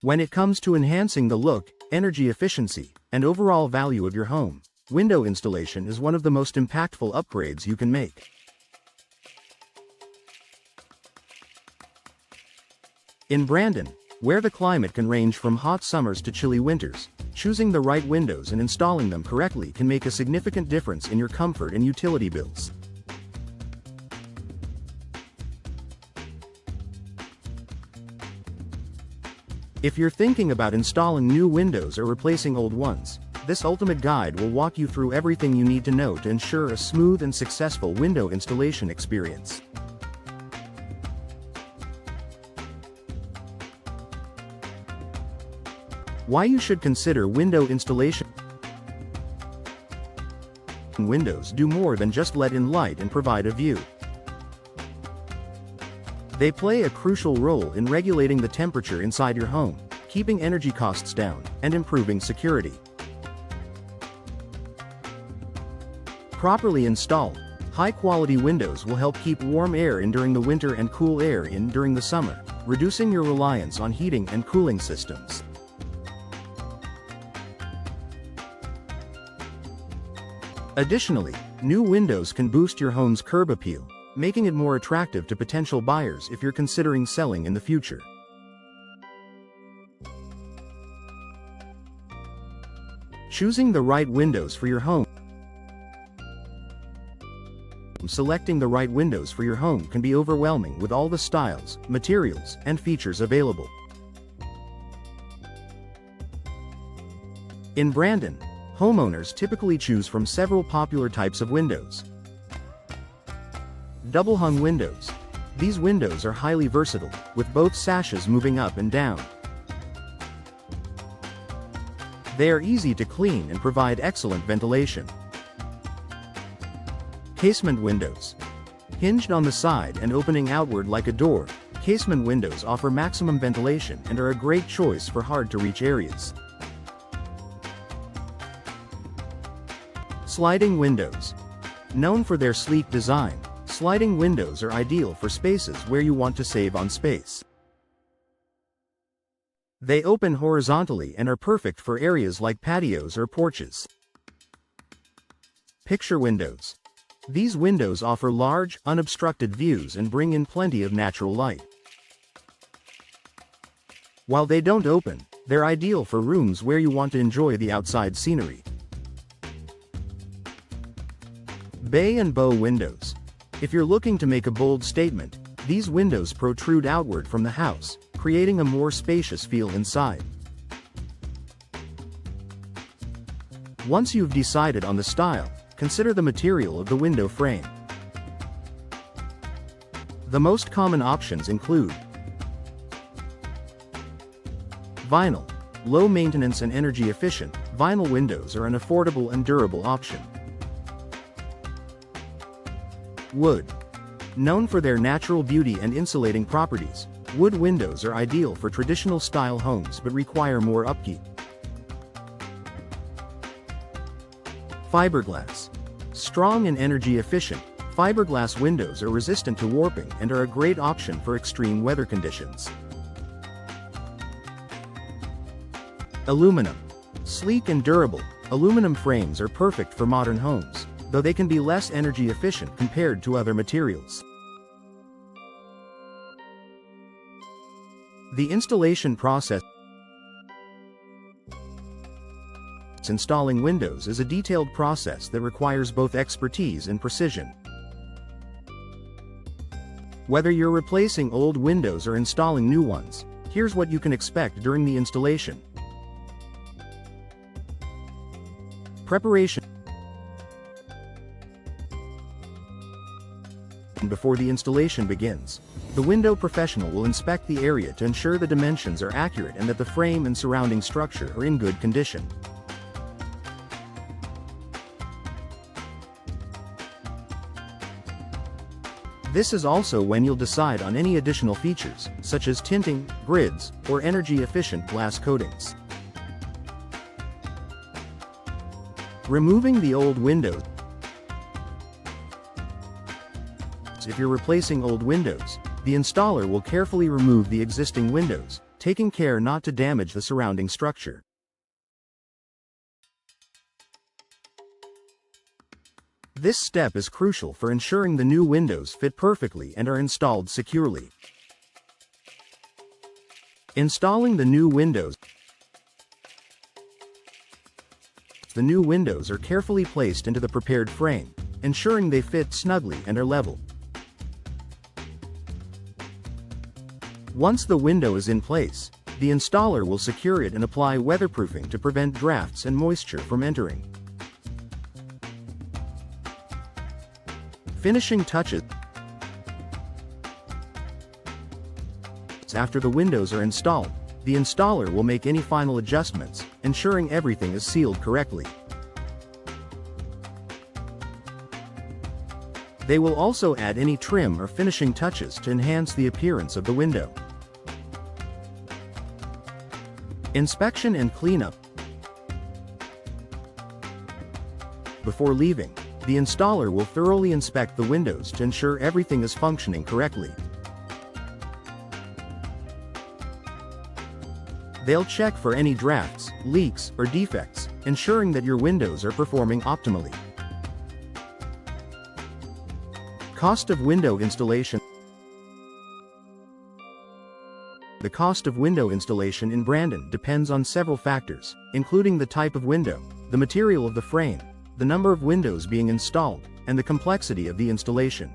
When it comes to enhancing the look, energy efficiency, and overall value of your home, window installation is one of the most impactful upgrades you can make. In Brandon, where the climate can range from hot summers to chilly winters, choosing the right windows and installing them correctly can make a significant difference in your comfort and utility bills. If you're thinking about installing new windows or replacing old ones, this ultimate guide will walk you through everything you need to know to ensure a smooth and successful window installation experience. Why you should consider window installation. Windows do more than just let in light and provide a view. They play a crucial role in regulating the temperature inside your home, keeping energy costs down, and improving security. Properly installed, high-quality windows will help keep warm air in during the winter and cool air in during the summer, reducing your reliance on heating and cooling systems. Additionally, new windows can boost your home's curb appeal, making it more attractive to potential buyers if you're considering selling in the future. Choosing the right windows for your home. Selecting the right windows for your home can be overwhelming with all the styles, materials, and features available. In Brandon, homeowners typically choose from several popular types of windows. Double-hung windows. These windows are highly versatile, with both sashes moving up and down. They are easy to clean and provide excellent ventilation. Casement windows. Hinged on the side and opening outward like a door, casement windows offer maximum ventilation and are a great choice for hard-to-reach areas. Sliding windows. Known for their sleek design, sliding windows are ideal for spaces where you want to save on space. They open horizontally and are perfect for areas like patios or porches. Picture windows. These windows offer large, unobstructed views and bring in plenty of natural light. While they don't open, they're ideal for rooms where you want to enjoy the outside scenery. Bay and bow windows. If you're looking to make a bold statement, these windows protrude outward from the house, creating a more spacious feel inside. Once you've decided on the style, consider the material of the window frame. The most common options include vinyl. Low maintenance and energy efficient, vinyl windows are an affordable and durable option. Wood. Known for their natural beauty and insulating properties, wood windows are ideal for traditional style homes but require more upkeep. Fiberglass. Strong and energy efficient, fiberglass windows are resistant to warping and are a great option for extreme weather conditions. Aluminum. Sleek and durable, aluminum frames are perfect for modern homes, though they can be less energy efficient compared to other materials. The installation process. Installing windows is a detailed process that requires both expertise and precision. Whether you're replacing old windows or installing new ones, here's what you can expect during the installation. Preparation. Before the installation begins, the window professional will inspect the area to ensure the dimensions are accurate and that the frame and surrounding structure are in good condition. This is also when you'll decide on any additional features, such as tinting, grids, or energy-efficient glass coatings. Removing the old windows. If you're replacing old windows, the installer will carefully remove the existing windows, taking care not to damage the surrounding structure. This step is crucial for ensuring the new windows fit perfectly and are installed securely. Installing the new windows. The new windows are carefully placed into the prepared frame, ensuring they fit snugly and are level. Once the window is in place, the installer will secure it and apply weatherproofing to prevent drafts and moisture from entering. Finishing touches. After the windows are installed, the installer will make any final adjustments, ensuring everything is sealed correctly. They will also add any trim or finishing touches to enhance the appearance of the window. Inspection and cleanup. Before leaving, the installer will thoroughly inspect the windows to ensure everything is functioning correctly. They'll check for any drafts, leaks, or defects, ensuring that your windows are performing optimally. Cost of window installation. The cost of window installation in Brandon depends on several factors, including the type of window, the material of the frame, the number of windows being installed, and the complexity of the installation.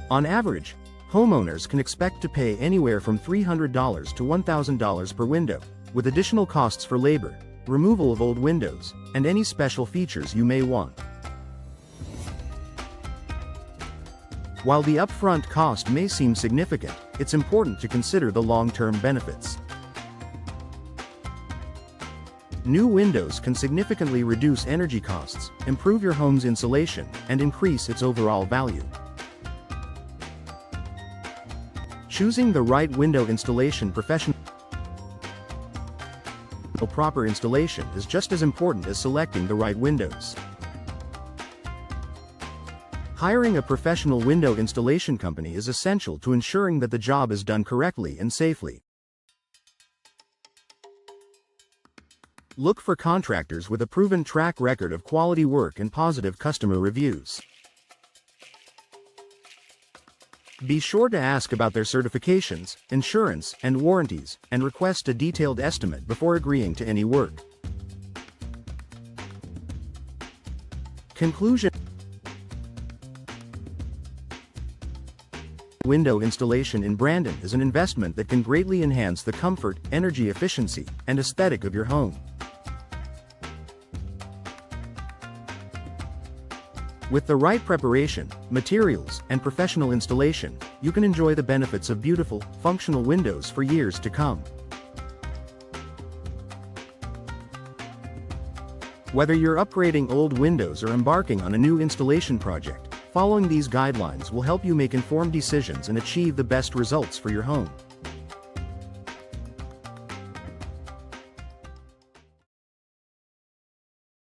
On average, homeowners can expect to pay anywhere from $300 to $1,000 per window, with additional costs for labor, removal of old windows, and any special features you may want. While the upfront cost may seem significant, it's important to consider the long-term benefits. New windows can significantly reduce energy costs, improve your home's insulation, and increase its overall value. Choosing the right window installation professional. Proper installation is just as important as selecting the right windows. Hiring a professional window installation company is essential to ensuring that the job is done correctly and safely. Look for contractors with a proven track record of quality work and positive customer reviews. Be sure to ask about their certifications, insurance, and warranties, and request a detailed estimate before agreeing to any work. Conclusion. Window installation in Brandon is an investment that can greatly enhance the comfort, energy efficiency, and aesthetic of your home. With the right preparation, materials, and professional installation, you can enjoy the benefits of beautiful, functional windows for years to come. Whether you're upgrading old windows or embarking on a new installation project, following these guidelines will help you make informed decisions and achieve the best results for your home.